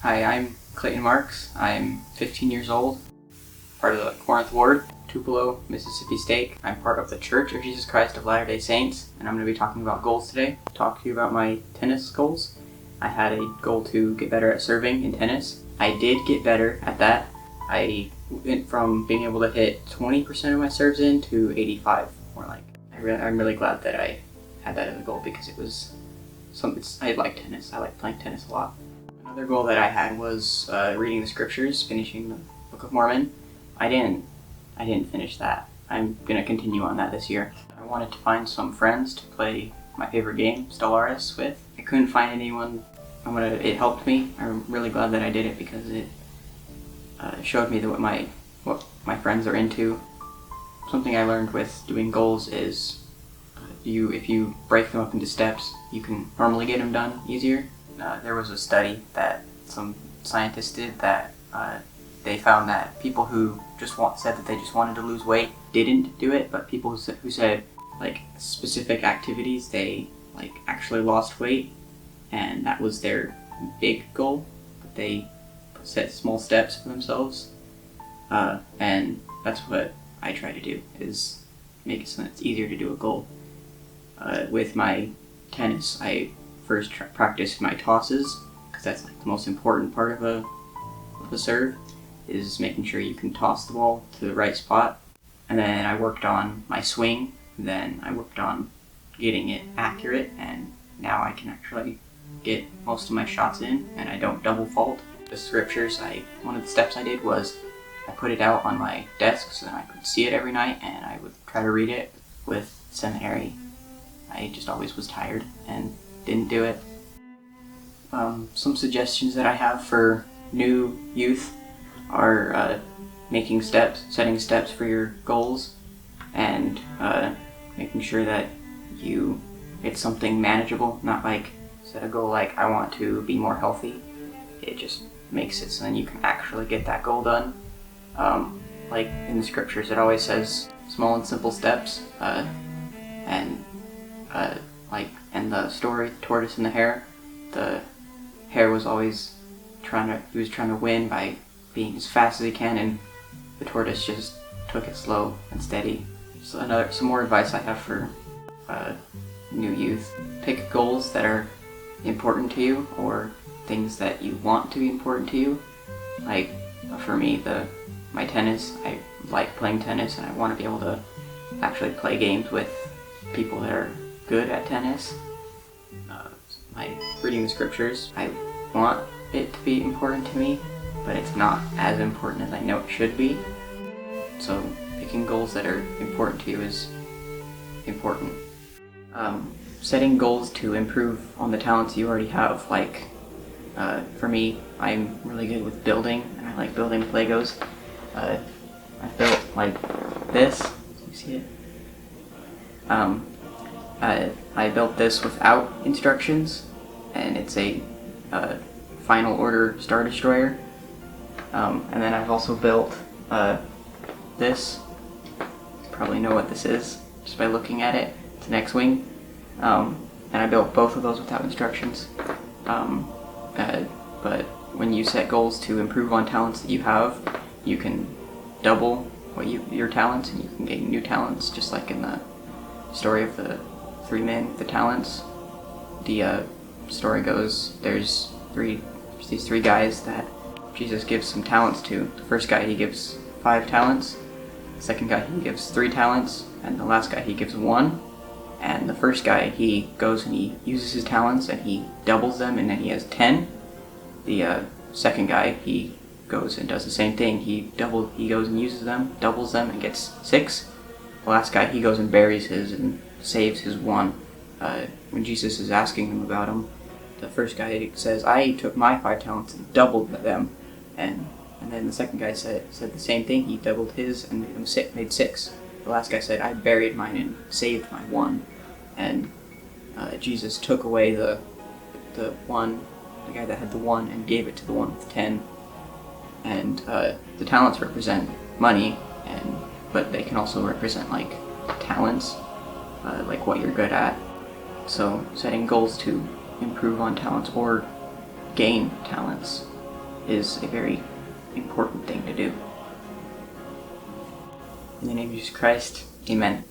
Hi, I'm Clayton Marx. I'm 15 years old, part of the Corinth Ward, Tupelo, Mississippi State. I'm part of the Church of Jesus Christ of Latter-day Saints, and I'm going to be talking about goals today. Talk to you about my tennis goals. I had a goal to get better at serving in tennis. I did get better at that. I went from being able to hit 20% of my serves in to 85, more like. I'm really glad that I had that as a goal because it was something. I like tennis. I like playing tennis a lot. Another goal that I had was reading the scriptures, finishing the Book of Mormon. I didn't finish that. I'm gonna continue on that this year. I wanted to find some friends to play my favorite game, Stellaris, with. I couldn't find anyone. It helped me. I'm really glad that I did it because it showed me what my friends are into. Something I learned with doing goals is if you break them up into steps, you can normally get them done easier. There was a study that some scientists did that they found that people who said that they just wanted to lose weight didn't do it, but people who said like specific activities, they like actually lost weight, and that was their big goal. But they set small steps for themselves, and that's what I try to do, is make it so that it's easier to do a goal. With my tennis, I first practiced my tosses, because that's like the most important part of a serve, is making sure you can toss the ball to the right spot. And then I worked on my swing, then I worked on getting it accurate, and now I can actually get most of my shots in, and I don't double fault. The scriptures, one of the steps I did was I put it out on my desk so that I could see it every night, and I would try to read it. With seminary, I just always was tired and didn't do it. Some suggestions that I have for new youth are setting steps for your goals, and making sure that it's something manageable, not like set a goal like I want to be more healthy. It just makes it so then you can actually get that goal done. Like in the scriptures, it always says small and simple steps, and the story, the tortoise and the hare was always trying to win by being as fast as he can, and the tortoise just took it slow and steady. So some more advice I have for new youth: pick goals that are important to you, or things that you want to be important to you. Like for me, my tennis, I like playing tennis, and I want to be able to actually play games with people that are good at tennis. My reading the scriptures, I want it to be important to me, but it's not as important as I know it should be. So picking goals that are important to you is important. Setting goals to improve on the talents you already have, like for me, I'm really good with building, and I like building with Legos. I built like this. You see it? I built this without instructions, and it's a final order Star Destroyer. And then I've also built this. You probably know what this is just by looking at it. It's an X-Wing. And I built both of those without instructions. But when you set goals to improve on talents that you have, you can double your talents, and you can gain new talents, just like in the story of the three men with the talents. The story goes, there's these three guys that Jesus gives some talents to. The first guy, he gives 5 talents. The second guy, he gives 3 talents. And the last guy, he gives 1. And the first guy, he goes and he uses his talents and he doubles them, and then he has 10. The second guy, he goes and does the same thing. He goes and uses them, doubles them, and gets 6. The last guy, he goes and buries his and saves his 1. When Jesus is asking them about him, the first guy says, I took my 5 talents and doubled them. And then the second guy said the same thing. He doubled his and made 6. The last guy said, I buried mine and saved my 1. And Jesus took away the guy that had the 1, and gave it to the one with 10. And the talents represent money, but they can also represent like talents, like what you're good at. So setting goals to improve on talents or gain talents is a very important thing to do. In the name of Jesus Christ, amen.